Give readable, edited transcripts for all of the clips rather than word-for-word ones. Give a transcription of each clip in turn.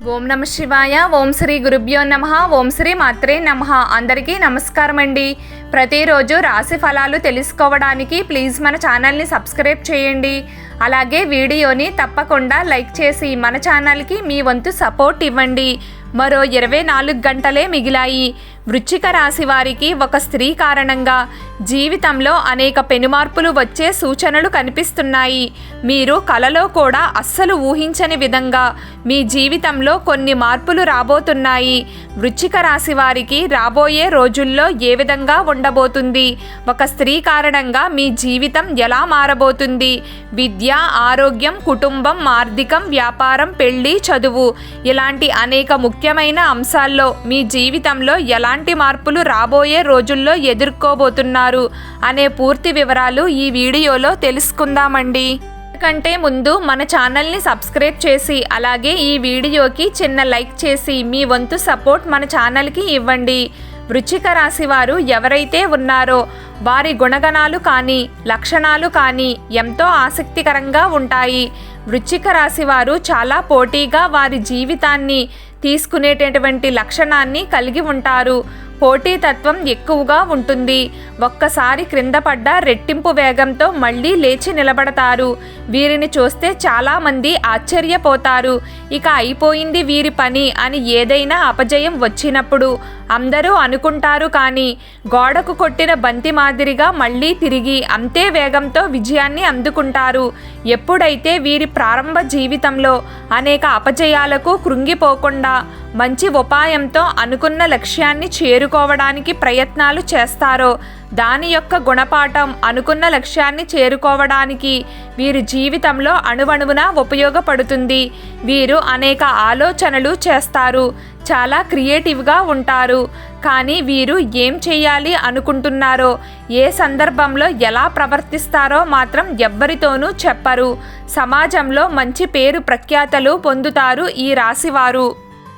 ఓం నమ శివాయ. ఓం శ్రీ గురుభ్యో నమః. ఓం శ్రీ మాత్రే నమః. అందరికీ నమస్కారం అండి. ప్రతిరోజు రాశి ఫలాలు తెలుసుకోవడానికి ప్లీజ్ మన ఛానల్ని సబ్స్క్రైబ్ చేయండి. అలాగే వీడియోని తప్పకుండా లైక్ చేసి మన ఛానల్కి మీ వంతు సపోర్ట్ ఇవ్వండి. మరో 24 గంటలే మిగిలాయి. వృశ్చిక రాశి వారికి ఒక స్త్రీ కారణంగా జీవితంలో అనేక పెనుమార్పులు వచ్చే సూచనలు కనిపిస్తున్నాయి. మీరు కలలో కూడా అస్సలు ఊహించని విధంగా మీ జీవితంలో కొన్ని మార్పులు రాబోతున్నాయి. వృశ్చిక రాశి వారికి రాబోయే రోజుల్లో ఏ విధంగా ఉండబోతుంది, ఒక స్త్రీ కారణంగా మీ జీవితం ఎలా మారబోతుంది, విద్య, ఆరోగ్యం, కుటుంబం, ఆర్థికం, వ్యాపారం, పెళ్లి, చదువు ఇలాంటి అనేక ముఖ్యమైన అంశాల్లో మీ జీవితంలో ఎలాంటి మార్పులు రాబోయే రోజుల్లో ఎదుర్కోబోతున్నారు అనే పూర్తి వివరాలు ఈ వీడియోలో తెలుసుకుందామండి. కంటే ముందు మన ఛానల్ని సబ్స్క్రైబ్ చేసి అలాగే ఈ వీడియోకి చిన్న లైక్ చేసి మీ వంతు సపోర్ట్ మన ఛానల్కి ఇవ్వండి. వృశ్చిక రాశి వారు ఎవరైతే ఉన్నారో వారి గుణగణాలు కానీ లక్షణాలు కానీ ఎంతో ఆసక్తికరంగా ఉంటాయి. వృశ్చిక రాశి వారు చాలా పోటీగా వారి జీవితాన్ని తీసుకునేటటువంటి లక్షణాన్ని కలిగి ఉంటారు. పోటీతత్వం ఎక్కువగా ఉంటుంది. ఒక్కసారి క్రింద పడ్డ రెట్టింపు వేగంతో మళ్ళీ లేచి నిలబడతారు. వీరిని చూస్తే చాలామంది ఆశ్చర్యపోతారు. ఇక అయిపోయింది వీరి పని అని ఏదైనా అపజయం వచ్చినప్పుడు అందరూ అనుకుంటారు. కానీ గోడకు కొట్టిన బంతి మాదిరిగా మళ్ళీ తిరిగి అంతే వేగంతో విజయాన్ని అందుకుంటారు. ఎప్పుడైతే వీరి ప్రారంభ జీవితంలో అనేక అపజయాలకు కృంగిపోకుండా మంచి ఉపాయంతో అనుకున్న లక్ష్యాన్ని చేరుకోవడానికి ప్రయత్నాలు చేస్తారో దాని యొక్క గుణపాఠం అనుకున్న లక్ష్యాన్ని చేరుకోవడానికి వీరి జీవితంలో అణువణువున ఉపయోగపడుతుంది. వీరు అనేక ఆలోచనలు చేస్తారు. చాలా క్రియేటివ్గా ఉంటారు. కానీ వీరు ఏం చేయాలి అనుకుంటున్నారో, ఏ సందర్భంలో ఎలా ప్రవర్తిస్తారో మాత్రం ఎవ్వరితోనూ చెప్పరు. సమాజంలో మంచి పేరు ప్రఖ్యాతలు పొందుతారు. ఈ రాశివారు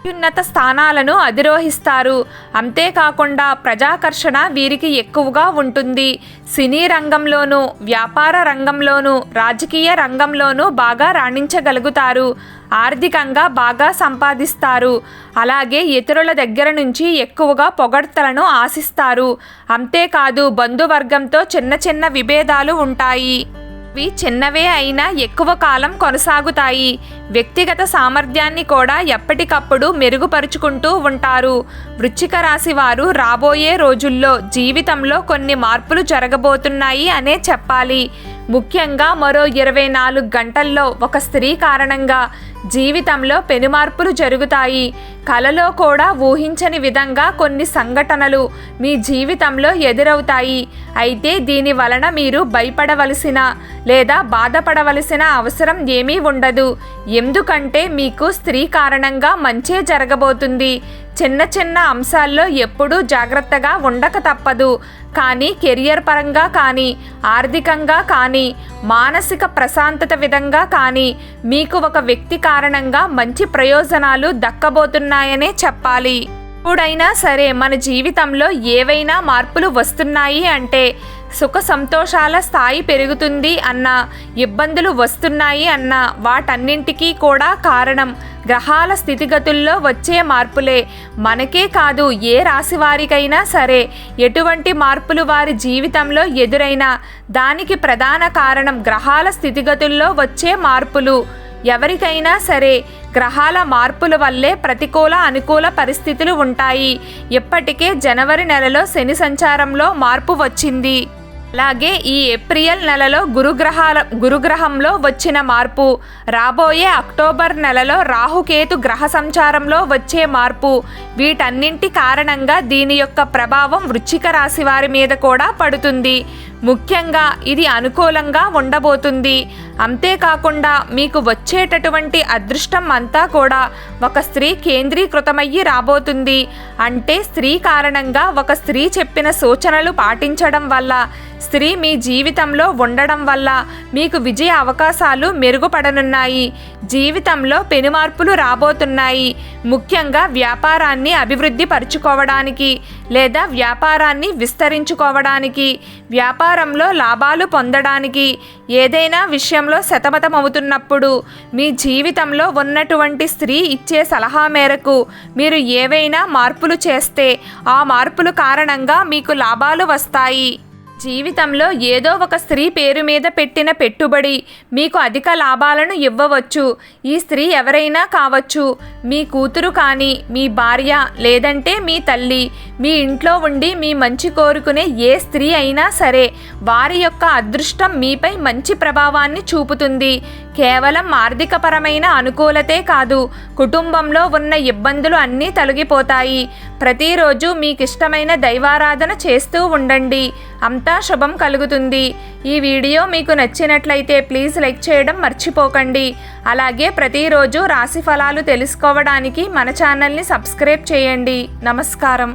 అత్యున్నత స్థానాలను అధిరోహిస్తారు. అంతేకాకుండా ప్రజాకర్షణ వీరికి ఎక్కువగా ఉంటుంది. సినీ రంగంలోనూ, వ్యాపార రంగంలోనూ, రాజకీయ రంగంలోనూ బాగా రాణించగలుగుతారు. ఆర్థికంగా బాగా సంపాదిస్తారు. అలాగే ఇతరుల దగ్గర నుంచి ఎక్కువగా పొగడ్తలను ఆశిస్తారు. అంతేకాదు బంధువర్గంతో చిన్న చిన్న విభేదాలు ఉంటాయి. ఇవి చిన్నవే అయినా ఎక్కువ కాలం కొనసాగుతాయి. వ్యక్తిగత సామర్థ్యాన్ని కూడా ఎప్పటికప్పుడు మెరుగుపరుచుకుంటూ ఉంటారు. వృశ్చిక రాశి వారు రాబోయే రోజుల్లో జీవితంలో కొన్ని మార్పులు జరగబోతున్నాయి అనే చెప్పాలి. ముఖ్యంగా మరో 24 గంటల్లో ఒక స్త్రీ కారణంగా జీవితంలో పెనుమార్పులు జరుగుతాయి. కలలో కూడా ఊహించని విధంగా కొన్ని సంఘటనలు మీ జీవితంలో ఎదురవుతాయి. అయితే దీని వలన మీరు భయపడవలసిన లేదా బాధపడవలసిన అవసరం ఏమీ ఉండదు. ఎందుకంటే మీకు స్త్రీ కారణంగా మంచే జరగబోతుంది. చిన్న చిన్న అంశాల్లో ఎప్పుడూ జాగ్రత్తగా ఉండక తప్పదు. కానీ కెరియర్ పరంగా కానీ, ఆర్థికంగా కానీ, మానసిక ప్రశాంతత విధంగా కానీ మీకు ఒక వ్యక్తి కారణంగా మంచి ప్రయోజనాలు దక్కబోతున్నాయనే చెప్పాలి. ఎప్పుడైనా సరే మన జీవితంలో ఏవైనా మార్పులు వస్తున్నాయి అంటే సుఖ సంతోషాల స్థాయి పెరుగుతుంది అన్నా, ఇబ్బందులు వస్తున్నాయి అన్నా వాటన్నింటికీ కూడా కారణం గ్రహాల స్థితిగతుల్లో వచ్చే మార్పులే. మనకే కాదు ఏ రాశి వారికైనా సరే ఎటువంటి మార్పులు వారి జీవితంలో ఎదురైనా దానికి ప్రధాన కారణం గ్రహాల స్థితిగతుల్లో వచ్చే మార్పులు. ఎవరికైనా సరే గ్రహాల మార్పుల వల్లే ప్రతికూల అనుకూల పరిస్థితులు ఉంటాయి. ఇప్పటికే జనవరి నెలలో శని సంచారంలో మార్పు వచ్చింది. అలాగే ఈ ఏప్రిల్ నెలలో గురుగ్రహంలో వచ్చిన మార్పు, రాబోయే అక్టోబర్ నెలలో రాహుకేతు గ్రహ సంచారంలో వచ్చే మార్పు, వీటన్నింటి కారణంగా దీని యొక్క ప్రభావం వృశ్చిక రాశి వారి మీద కూడా పడుతుంది. ముఖ్యంగా ఇది అనుకూలంగా ఉండబోతుంది. అంతేకాకుండా మీకు వచ్చేటటువంటి అదృష్టం అంతా కూడా ఒక స్త్రీ కేంద్రీకృతమయ్యి రాబోతుంది. అంటే స్త్రీ కారణంగా ఒక స్త్రీ చెప్పిన సూచనలు పాటించడం వల్ల, స్త్రీ మీ జీవితంలో ఉండడం వల్ల మీకు విజయ అవకాశాలు మెరుగుపడనున్నాయి. జీవితంలో పెనుమార్పులు రాబోతున్నాయి. ముఖ్యంగా వ్యాపారాన్ని అభివృద్ధి పరుచుకోవడానికి లేదా వ్యాపారాన్ని విస్తరించుకోవడానికి, వ్యాపార వ్యాపారంలో లాభాలు పొందడానికి, ఏదైనా విషయంలో సతమతమవుతున్నప్పుడు, మీ జీవితంలో ఉన్నటువంటి స్త్రీ ఇచ్చే సలహా మేరకు మీరు ఏవైనా మార్పులు చేస్తే ఆ మార్పుల కారణంగా మీకు లాభాలు వస్తాయి. జీవితంలో ఏదో ఒక స్త్రీ పేరు మీద పెట్టిన పెట్టుబడి మీకు అధిక లాభాలను ఇవ్వవచ్చు. ఈ స్త్రీ ఎవరైనా కావచ్చు, మీ కూతురు కానీ, మీ భార్య, లేదంటే మీ తల్లి. మీ ఇంట్లో ఉండి మీ మంచి కోరుకునే ఏ స్త్రీ అయినా సరే వారి యొక్క అదృష్టం మీపై మంచి ప్రభావాన్ని చూపుతుంది. కేవలం ఆర్థికపరమైన అనుకూలతే కాదు, కుటుంబంలో ఉన్న ఇబ్బందులు అన్నీ తొలగిపోతాయి. ప్రతిరోజు మీకు ఇష్టమైన దైవారాధన చేస్తూ ఉండండి, అంతా శుభం కలుగుతుంది. ఈ వీడియో మీకు నచ్చినట్లయితే ప్లీజ్ లైక్ చేయడం మర్చిపోకండి. అలాగే ప్రతిరోజు రాశి ఫలాలు తెలుసుకోవడానికి మన ఛానల్ని సబ్స్క్రైబ్ చేయండి. నమస్కారం.